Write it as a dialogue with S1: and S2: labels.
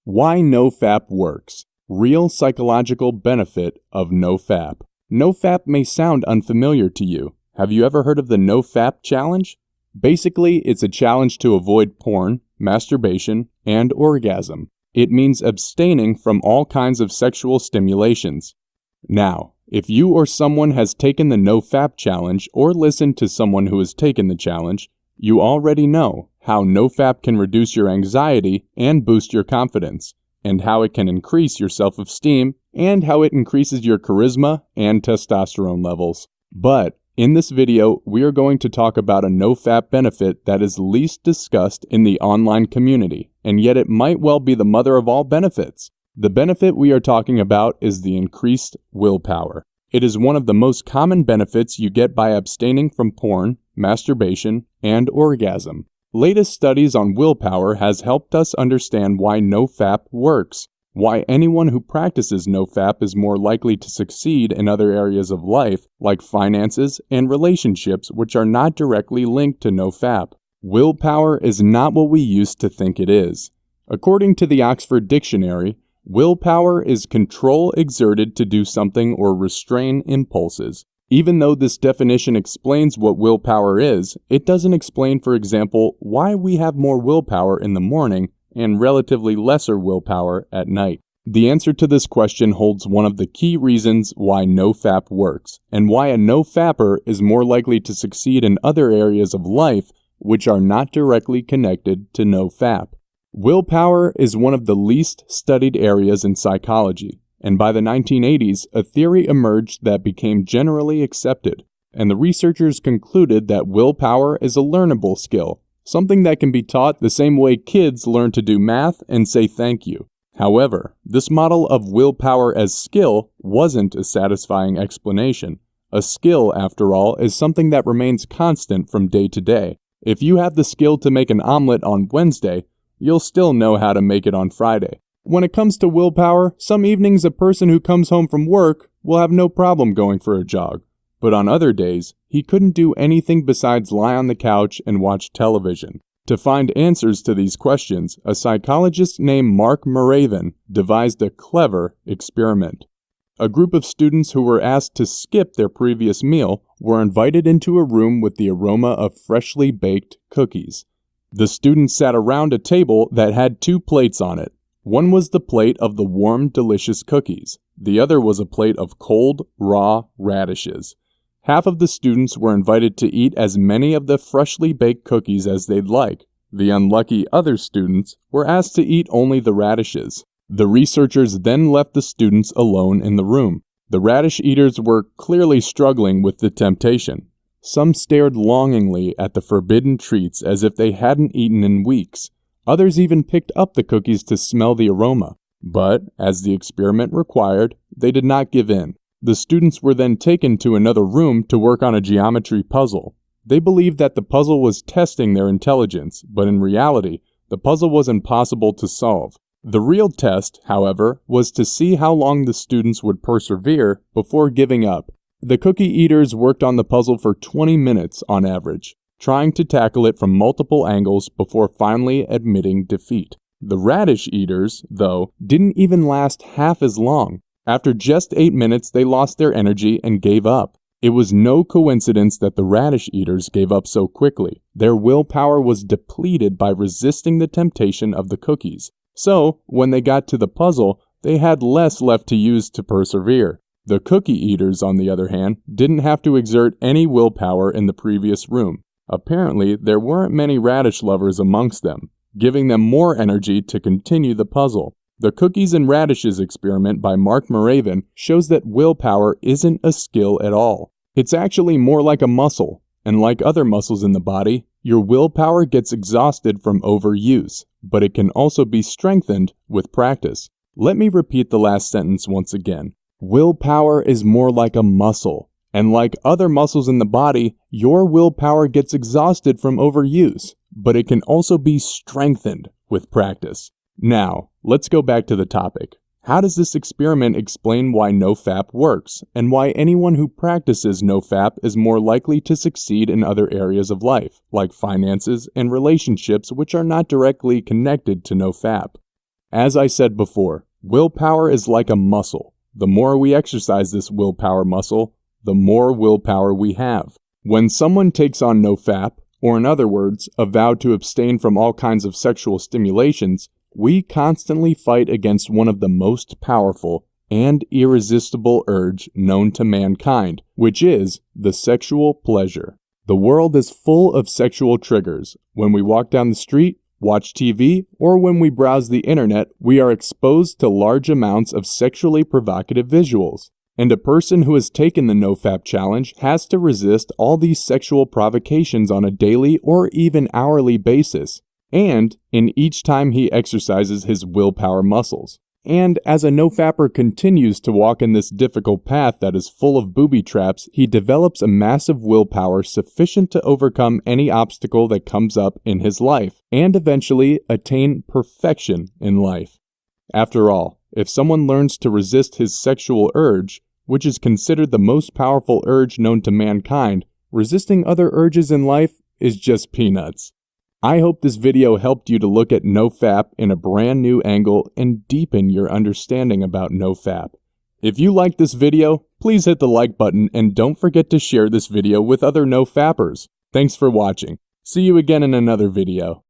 S1: Why NoFap works. Real psychological benefit of NoFap. NoFap may sound unfamiliar to you. Have you ever heard of the NoFap challenge? Basically, it's a challenge to avoid porn, masturbation, and orgasm. It means abstaining from all kinds of sexual stimulations. Now, if you or someone has taken the NoFap challenge or listened to someone who has taken the challenge, you already know how NoFap can reduce your anxiety and boost your confidence, and how it can increase your self-esteem, and how it increases your charisma and testosterone levels. But in this video, we are going to talk about a NoFap benefit that is least discussed in the online community, and yet it might well be the mother of all benefits. The benefit we are talking about is the increased willpower. It is one of the most common benefits you get by abstaining from porn, masturbation, and orgasm. Latest studies on willpower has helped us understand why NoFap works, why anyone who practices NoFap is more likely to succeed in other areas of life, like finances and relationships, which are not directly linked to NoFap. Willpower is not what we used to think it is. According to the Oxford Dictionary, willpower is control exerted to do something or restrain impulses. Even though this definition explains what willpower is, it doesn't explain, for example, why we have more willpower in the morning and relatively lesser willpower at night. The answer to this question holds one of the key reasons why NoFap works, and why a NoFapper is more likely to succeed in other areas of life which are not directly connected to NoFap. Willpower is one of the least studied areas in psychology. And by the 1980s, a theory emerged that became generally accepted, and the researchers concluded that willpower is a learnable skill, something that can be taught the same way kids learn to do math and say thank you. However, this model of willpower as skill wasn't a satisfying explanation. A skill, after all, is something that remains constant from day to day. If you have the skill to make an omelet on Wednesday, you'll still know how to make it on Friday. When it comes to willpower, some evenings a person who comes home from work will have no problem going for a jog. But on other days, he couldn't do anything besides lie on the couch and watch television. To find answers to these questions, a psychologist named Mark Muraven devised a clever experiment. A group of students who were asked to skip their previous meal were invited into a room with the aroma of freshly baked cookies. The students sat around a table that had 2 plates on it. One was the plate of the warm, delicious cookies. The other was a plate of cold, raw radishes. Half of the students were invited to eat as many of the freshly baked cookies as they'd like. The unlucky other students were asked to eat only the radishes. The researchers then left the students alone in the room. The radish eaters were clearly struggling with the temptation. Some stared longingly at the forbidden treats as if they hadn't eaten in weeks. Others even picked up the cookies to smell the aroma. But, as the experiment required, they did not give in. The students were then taken to another room to work on a geometry puzzle. They believed that the puzzle was testing their intelligence, but in reality, the puzzle was impossible to solve. The real test, however, was to see how long the students would persevere before giving up. The cookie eaters worked on the puzzle for 20 minutes on average, trying to tackle it from multiple angles before finally admitting defeat. The radish eaters, though, didn't even last half as long. After just 8 minutes, they lost their energy and gave up. It was no coincidence that the radish eaters gave up so quickly. Their willpower was depleted by resisting the temptation of the cookies. So, when they got to the puzzle, they had less left to use to persevere. The cookie eaters, on the other hand, didn't have to exert any willpower in the previous room. Apparently, there weren't many radish lovers amongst them, giving them more energy to continue the puzzle. The cookies and radishes experiment by Mark Muraven shows that willpower isn't a skill at all. It's actually more like a muscle, and like other muscles in the body, your willpower gets exhausted from overuse, but it can also be strengthened with practice. Let me repeat the last sentence once again. Willpower is more like a muscle. And like other muscles in the body, your willpower gets exhausted from overuse, but it can also be strengthened with practice. Now, let's go back to the topic. How does this experiment explain why NoFap works, and why anyone who practices NoFap is more likely to succeed in other areas of life, like finances and relationships which are not directly connected to NoFap? As I said before, willpower is like a muscle. The more we exercise this willpower muscle, the more willpower we have. When someone takes on NoFap, or in other words, a vow to abstain from all kinds of sexual stimulations, we constantly fight against one of the most powerful and irresistible urge known to mankind, which is the sexual pleasure. The world is full of sexual triggers. When we walk down the street, watch TV, or when we browse the internet, we are exposed to large amounts of sexually provocative visuals. And a person who has taken the NoFap challenge has to resist all these sexual provocations on a daily or even hourly basis, and in each time he exercises his willpower muscles. And as a NoFapper continues to walk in this difficult path that is full of booby traps, he develops a massive willpower sufficient to overcome any obstacle that comes up in his life, and eventually attain perfection in life. After all, if someone learns to resist his sexual urge, which is considered the most powerful urge known to mankind, resisting other urges in life is just peanuts. I hope this video helped you to look at NoFap in a brand new angle and deepen your understanding about NoFap. If you liked this video, please hit the like button and don't forget to share this video with other NoFappers. Thanks for watching. See you again in another video.